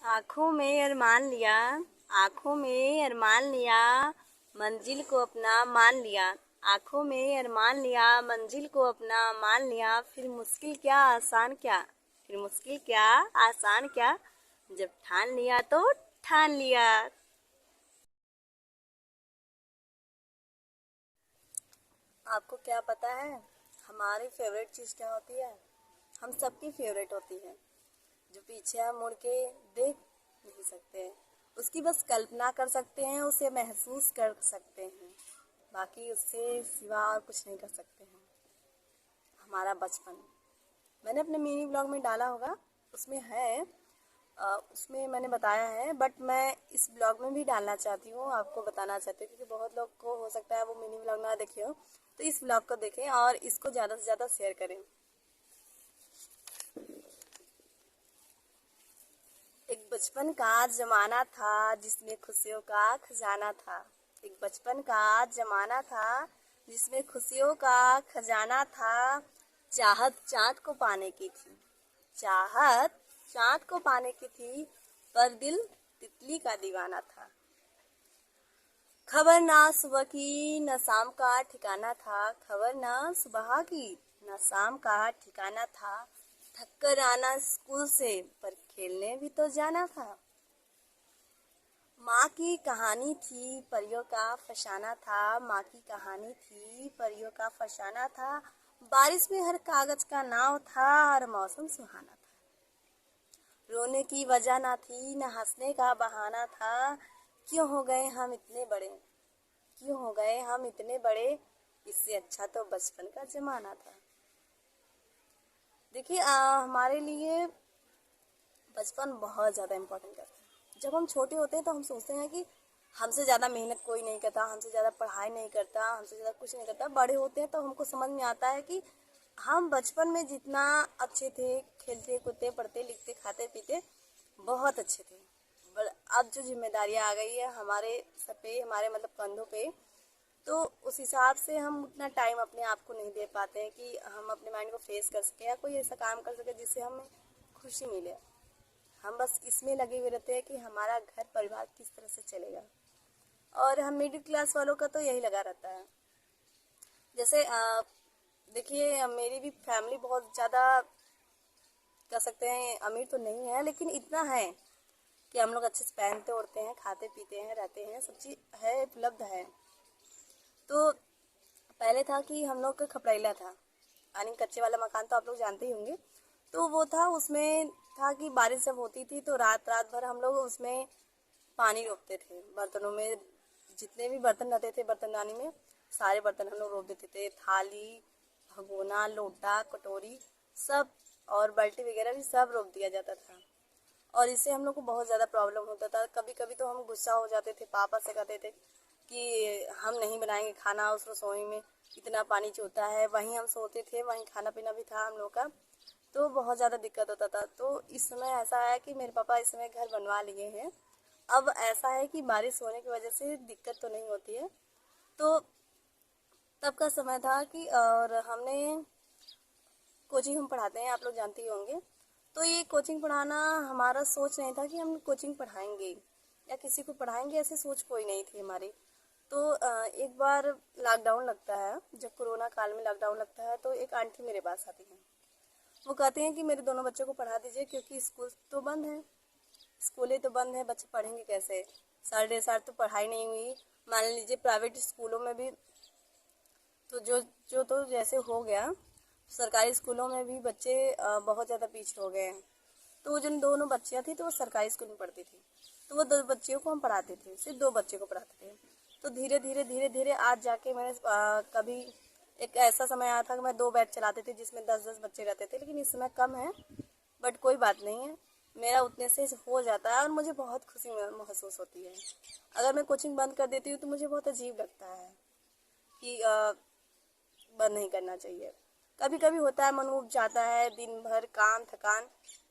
आँखों में अरमान लिया, आँखों में अरमान लिया, मंजिल को अपना मान लिया। आँखों में अरमान लिया, मंजिल को अपना मान लिया। फिर मुश्किल क्या आसान क्या, फिर मुश्किल क्या आसान क्या, जब ठान लिया तो ठान लिया। आपको क्या पता है हमारी फेवरेट चीज़ क्या होती है? हम सबकी फेवरेट होती है, जो पीछे हम मुड़ के देख नहीं सकते, उसकी बस कल्पना कर सकते हैं, उसे महसूस कर सकते हैं, बाकी उससे सिवा और कुछ नहीं कर सकते हैं। हमारा बचपन मैंने अपने मिनी ब्लॉग में डाला होगा, उसमें है, उसमें मैंने बताया है, बट मैं इस ब्लॉग में भी डालना चाहती हूँ, आपको बताना चाहती हूँ, क्योंकि बहुत लोग को हो सकता है वो मिनी ब्लॉग ना देखे हो, तो इस ब्लॉग को देखें और इसको ज़्यादा से ज़्यादा शेयर करें। एक बचपन का जमाना था जिसमें खुशियों का खजाना था। एक बचपन का जमाना था जिसमें खुशियों का खजाना था। चाहत चाँद को पाने की थी, चाहत चाँद को पाने की थी, पर दिल तितली का दीवाना था। खबर ना सुबह की न शाम का ठिकाना था, खबर ना सुबह की न शाम का ठिकाना था। थक कर आना स्कूल से, पर खेलने भी तो जाना था। माँ की कहानी थी परियों का फसाना था, माँ की कहानी थी परियों का फसाना था। बारिश में हर कागज का नाव था, हर मौसम सुहाना था। रोने की वजह ना थी न हंसने का बहाना था। क्यों हो गए हम इतने बड़े, क्यों हो गए हम इतने बड़े, इससे अच्छा तो बचपन का जमाना था। देखिए, हमारे लिए बचपन बहुत ज़्यादा इम्पोर्टेंट करता है। जब हम छोटे होते हैं तो हम सोचते हैं कि हमसे ज़्यादा मेहनत कोई नहीं करता, हमसे ज़्यादा पढ़ाई नहीं करता, हमसे ज़्यादा कुछ नहीं करता। बड़े होते हैं तो हमको समझ में आता है कि हम बचपन में जितना अच्छे थे, खेलते कूदते पढ़ते लिखते खाते पीते बहुत अच्छे थे। अब जो जिम्मेदारियाँ आ गई है हमारे सर पे, हमारे मतलब कंधों पे, तो उस हिसाब से हम उतना टाइम अपने आप को नहीं दे पाते हैं कि हम अपने माइंड को फेस कर सके या कोई ऐसा काम कर सके जिससे हमें खुशी मिले। हम बस इसमें लगे हुए रहते हैं कि हमारा घर परिवार किस तरह से चलेगा, और हम मिडिल क्लास वालों का तो यही लगा रहता है। जैसे देखिए, मेरी भी फैमिली बहुत ज़्यादा कह सकते हैं अमीर तो नहीं है, लेकिन इतना है कि हम लोग अच्छे से पहनते ओढ़ते हैं, खाते पीते हैं, रहते हैं, सब चीज़ है, उपलब्ध है। तो पहले था कि हम लोग का खपड़ैला था, यानी कच्चे वाला मकान, तो आप लोग जानते ही होंगे। तो वो था, उसमें था कि बारिश जब होती थी तो रात रात भर हम लोग उसमें पानी रोकते थे बर्तनों में। जितने भी बर्तन रहते थे बर्तनदानी में, सारे बर्तन हम लोग रोक देते थे, थाली भगोना लोटा कटोरी सब, और बाल्टी वगैरह भी सब रोक दिया जाता था। और इससे हम लोग को बहुत ज़्यादा प्रॉब्लम होता था। कभी कभी तो हम गुस्सा हो जाते थे, पापा से कहते थे कि हम नहीं बनाएंगे खाना, उस रसोई में इतना पानी चूता है, वहीं हम सोते थे, वहीं खाना पीना भी था हम लोग का, तो बहुत ज़्यादा दिक्कत होता था। तो इस समय ऐसा है कि मेरे पापा इस समय घर बनवा लिए हैं। अब ऐसा है कि बारिश होने की वजह से दिक्कत तो नहीं होती है। तो तब का समय था कि, और हमने कोचिंग हम पढ़ाते हैं, आप लोग जानते ही होंगे। तो ये कोचिंग पढ़ाना हमारा सोच नहीं था कि हम कोचिंग पढ़ाएंगे या किसी को पढ़ाएंगे, ऐसी सोच कोई नहीं थी हमारी। तो एक बार लॉकडाउन लगता है, जब कोरोना काल में लॉकडाउन लगता है, तो एक आंटी मेरे पास आती हैं। वो कहते हैं कि मेरे दोनों बच्चों को पढ़ा दीजिए, क्योंकि स्कूल तो बंद है, स्कूलें तो बंद है, बच्चे पढ़ेंगे कैसे। 1.5 साल तो पढ़ाई नहीं हुई। मान लीजिए प्राइवेट स्कूलों में भी तो जो जो तो जैसे हो गया, सरकारी स्कूलों में भी बच्चे बहुत ज़्यादा पीछे हो गए हैं। तो वो जिन दोनों बच्चियाँ थी तो वो सरकारी स्कूल में पढ़ती थी, तो वो 2 बच्चियों को हम पढ़ाते थे, सिर्फ 2 बच्चे को पढ़ाते थे। तो धीरे धीरे धीरे धीरे आज जाके मैंने कभी एक ऐसा समय आया था कि मैं 2 बैच चलाते थे जिसमें 10-10 बच्चे रहते थे, लेकिन इस समय कम है, बट कोई बात नहीं है, मेरा उतने से हो जाता है और मुझे बहुत खुशी महसूस होती है। अगर मैं कोचिंग बंद कर देती हूँ तो मुझे बहुत अजीब लगता है कि बंद नहीं करना चाहिए। कभी कभी होता है मन उब जाता है, दिन भर काम थकान,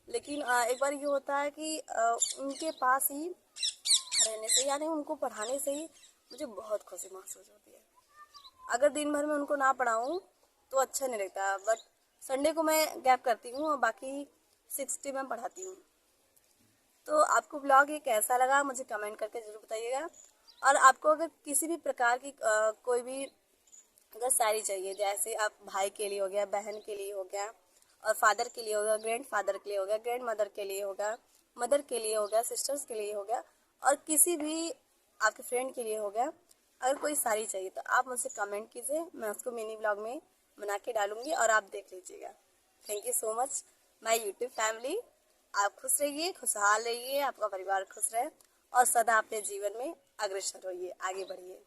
लेकिन एक बार ये होता है कि उनके पास ही रहने से, यानी उनको पढ़ाने से ही मुझे बहुत खुशी महसूस होती है। अगर दिन भर में उनको ना पढ़ाऊँ तो अच्छा नहीं लगता, बट संडे को मैं गैप करती हूँ और बाकी 60 में पढ़ाती हूँ। तो आपको ब्लॉग ये कैसा लगा मुझे कमेंट करके ज़रूर बताइएगा। और आपको अगर किसी भी प्रकार की कोई भी अगर साड़ी चाहिए, जैसे आप भाई के लिए हो गया, बहन के लिए हो गया, और फादर के लिए हो गया, ग्रैंड फादर के लिए हो गया, ग्रैंड मदर के लिए होगा, मदर के लिए हो गया, सिस्टर्स के लिए हो गया, और किसी भी आपके फ्रेंड के लिए हो गया, अगर कोई साड़ी चाहिए तो आप मुझसे कमेंट कीजिए, मैं उसको मिनी ब्लॉग में बना के डालूंगी और आप देख लीजिएगा। Thank you so much my YouTube family. आप खुश रहिए, खुशहाल रहिए, आपका परिवार खुश रहे और सदा अपने जीवन में अग्रसर होइए, आगे बढ़िए।